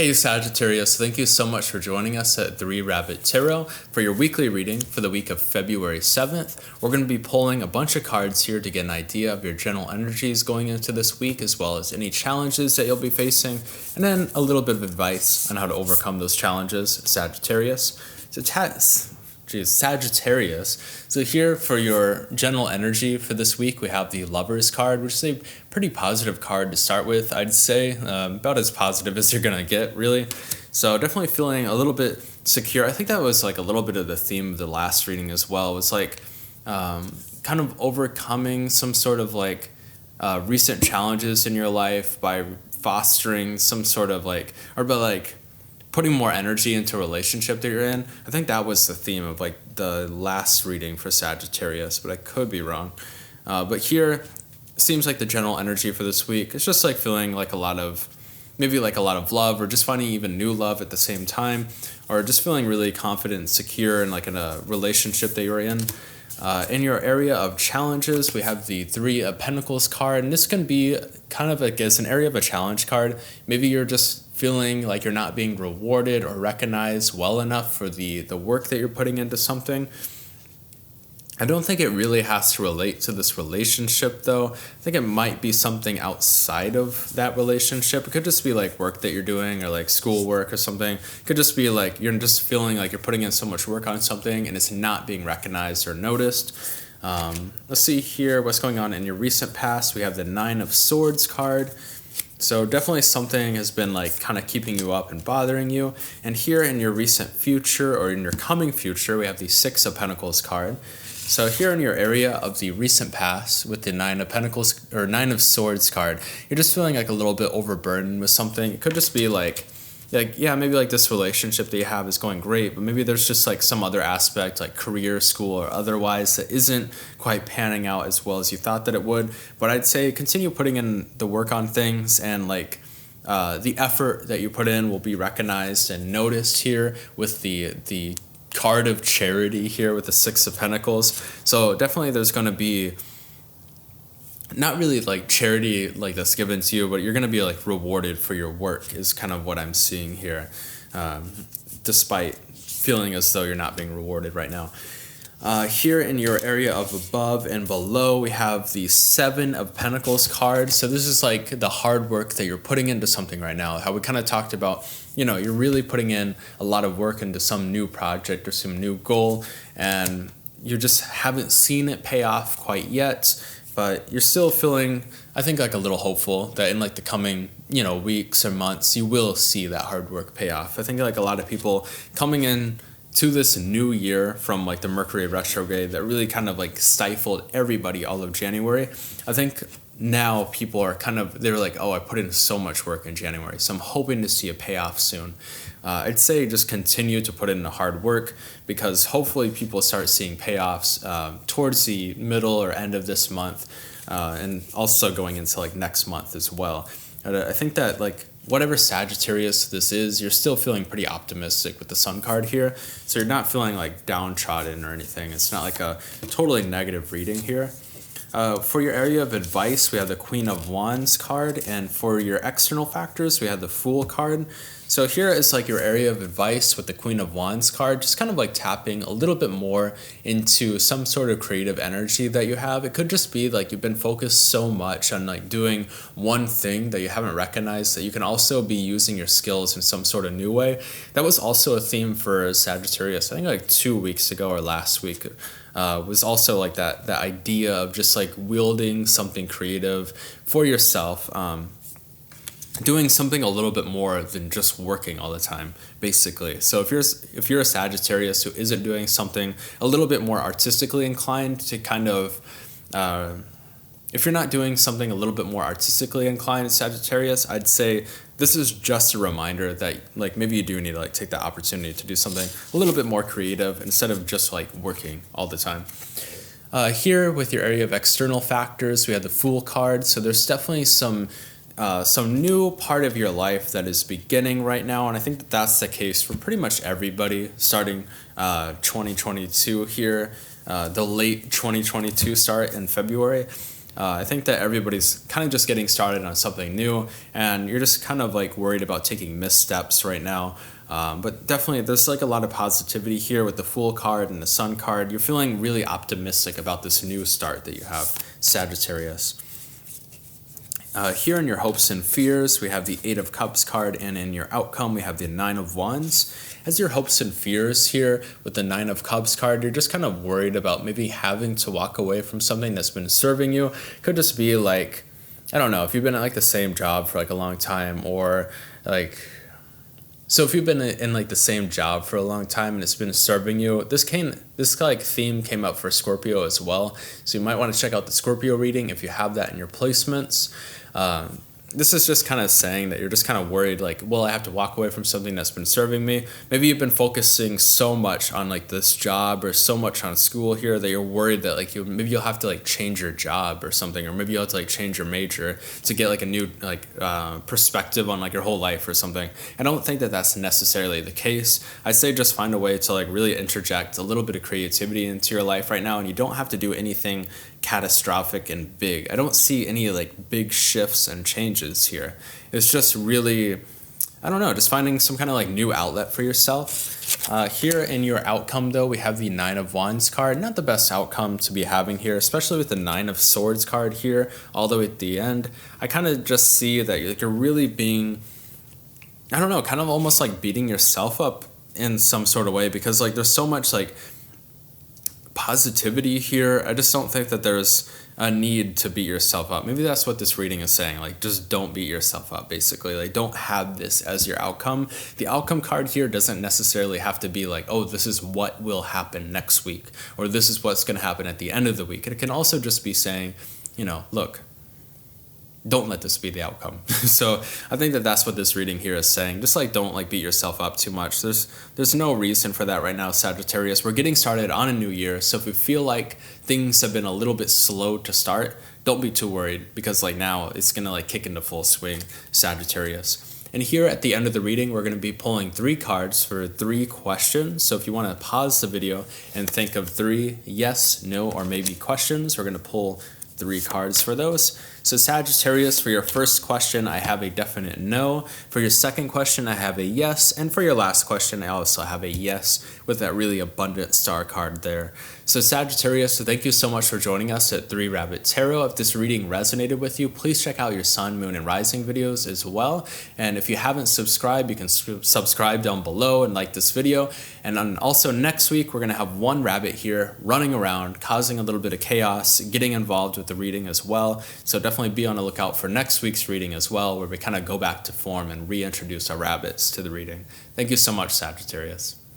Hey Sagittarius, thank you so much for joining us at 3 Rabbit Tarot for your weekly reading for the week of February 7th. We're going to be pulling a bunch of cards here to get an idea of your general energies going into this week, as well as any challenges that you'll be facing, and then a little bit of advice on how to overcome those challenges, Sagittarius. Sagittarius. So here for your general energy for this week, we have the Lovers card, which is a pretty positive card to start with, I'd say. About as positive as you're going to get, really. So definitely feeling a little bit secure. I think that was like a little bit of the theme of the last reading as well. It was like kind of overcoming some sort of like recent challenges in your life by fostering some sort of putting more energy into a relationship that you're in. I think that was the theme of like the last reading for Sagittarius, but I could be wrong. But here, seems like the general energy for this week is just like feeling like a lot of love, or just finding even new love at the same time, or just feeling really confident and secure in a relationship that you're in. In your area of challenges, we have the Three of Pentacles card, and this can be kind of as an area of a challenge card. Maybe you're just feeling like you're not being rewarded or recognized well enough for the work that you're putting into something. I don't think it really has to relate to this relationship, though. I think it might be something outside of that relationship. It could just be like work that you're doing, or like schoolwork or something. It could just be like you're just feeling like you're putting in so much work on something and it's not being recognized or noticed. Let's see here what's going on in your recent past. We have the Nine of Swords card. So definitely something has been like kind of keeping you up and bothering you. And here in your recent future, or in your coming future, we have the Six of Pentacles card. So here in your area of the recent past with the Nine of Pentacles or Nine of Swords card, you're just feeling like a little bit overburdened with something. It could just be maybe like this relationship that you have is going great, but maybe there's just like some other aspect, like career, school, or otherwise, that isn't quite panning out as well as you thought that it would. But I'd say continue putting in the work on things, and the effort that you put in will be recognized and noticed here with the card of charity here with the Six of Pentacles. So definitely there's going to be not really like charity like that's given to you, but you're going to be like rewarded for your work is kind of what I'm seeing here, despite feeling as though you're not being rewarded right now. Here in your area of above and below, we have the Seven of Pentacles card. So this is like the hard work that you're putting into something right now. How we kind of talked about, you're really putting in a lot of work into some new project or some new goal, and you just haven't seen it pay off quite yet. But you're still feeling, I think, like a little hopeful that in like the coming, weeks or months, you will see that hard work pay off. I think like a lot of people coming in to this new year from like the Mercury retrograde that really kind of like stifled everybody all of January. I think now people are they're like, oh, I put in so much work in January, so I'm hoping to see a payoff soon. I'd say just continue to put in the hard work, because hopefully people start seeing payoffs towards the middle or end of this month, and also going into like next month as well. And I think that like whatever Sagittarius this is, you're still feeling pretty optimistic with the Sun card here. So you're not feeling like downtrodden or anything. It's not like a totally negative reading here. For your area of advice, we have the Queen of Wands card, and for your external factors, we have the Fool card. So here is like your area of advice with the Queen of Wands card, just kind of like tapping a little bit more into some sort of creative energy that you have. It could just be like you've been focused so much on like doing one thing that you haven't recognized that you can also be using your skills in some sort of new way. That was also a theme for Sagittarius, I think like 2 weeks ago or last week. Was also like that idea of just like wielding something creative for yourself, doing something a little bit more than just working all the time, basically. So if you're a Sagittarius who isn't doing something a little bit more artistically inclined to kind of, if you're not doing something a little bit more artistically inclined, Sagittarius, I'd say this is just a reminder that like maybe you do need to like take the opportunity to do something a little bit more creative instead of just like working all the time. Here with your area of external factors, we have the Fool card. So there's definitely some new part of your life that is beginning right now, and I think that that's the case for pretty much everybody starting 2022 here, the late 2022 start in February. I think that everybody's kind of just getting started on something new, and you're just kind of like worried about taking missteps right now. But definitely, there's like a lot of positivity here with the Fool card and the Sun card. You're feeling really optimistic about this new start that you have, Sagittarius. Here in your hopes and fears, we have the Eight of Cups card, and in your outcome, we have the Nine of Wands. As your hopes and fears here with the Nine of Cups card, you're just kind of worried about maybe having to walk away from something that's been serving you. Could just be like, I don't know, if you've been at like the same job for like a long time, or like, so if you've been in like the same job for a long time and it's been serving you, this like theme came up for Scorpio as well. So you might want to check out the Scorpio reading if you have that in your placements. This is just kind of saying that you're just kind of worried, like, well, I have to walk away from something that's been serving me. Maybe you've been focusing so much on like this job or so much on school here that you're worried that like maybe you'll have to like change your job or something, or maybe you'll have to like change your major to get like a new like perspective on like your whole life or something. I don't think that that's necessarily the case. I say just find a way to like really interject a little bit of creativity into your life right now, and you don't have to do anything catastrophic and big. I don't see any like big shifts and changes here. It's just really, I don't know, just finding some kind of like new outlet for yourself. Here in your outcome though, we have the Nine of Wands card. Not the best outcome to be having here, especially with the Nine of Swords card here all the way at the end. I kind of just see that you're really being, I don't know, kind of almost like beating yourself up in some sort of way, because like there's so much like positivity here. I just don't think that there's a need to beat yourself up. Maybe that's what this reading is saying. Like, just don't beat yourself up, basically. Like, don't have this as your outcome. The outcome card here doesn't necessarily have to be like, oh, this is what will happen next week, or this is what's going to happen at the end of the week. It can also just be saying, you know, look, don't let this be the outcome. So I think that that's what this reading here is saying. Just like, don't like beat yourself up too much. There's no reason for that right now, Sagittarius. We're getting started on a new year. So if we feel like things have been a little bit slow to start, don't be too worried, because like now it's going to like kick into full swing, Sagittarius. And here at the end of the reading, we're going to be pulling 3 cards for 3 questions. So if you want to pause the video and think of 3 yes, no, or maybe questions, we're going to pull 3 cards for those. So Sagittarius, for your first question, I have a definite no. For your second question, I have a yes. And for your last question, I also have a yes with that really abundant star card there. So Sagittarius, thank you so much for joining us at 3 Rabbit Tarot. If this reading resonated with you, please check out your Sun, Moon, and Rising videos as well. And if you haven't subscribed, you can subscribe down below and like this video. And also next week, we're going to have one rabbit here running around, causing a little bit of chaos, getting involved with the reading as well. So definitely be on the lookout for next week's reading as well, where we kind of go back to form and reintroduce our rabbits to the reading. Thank you so much, Sagittarius.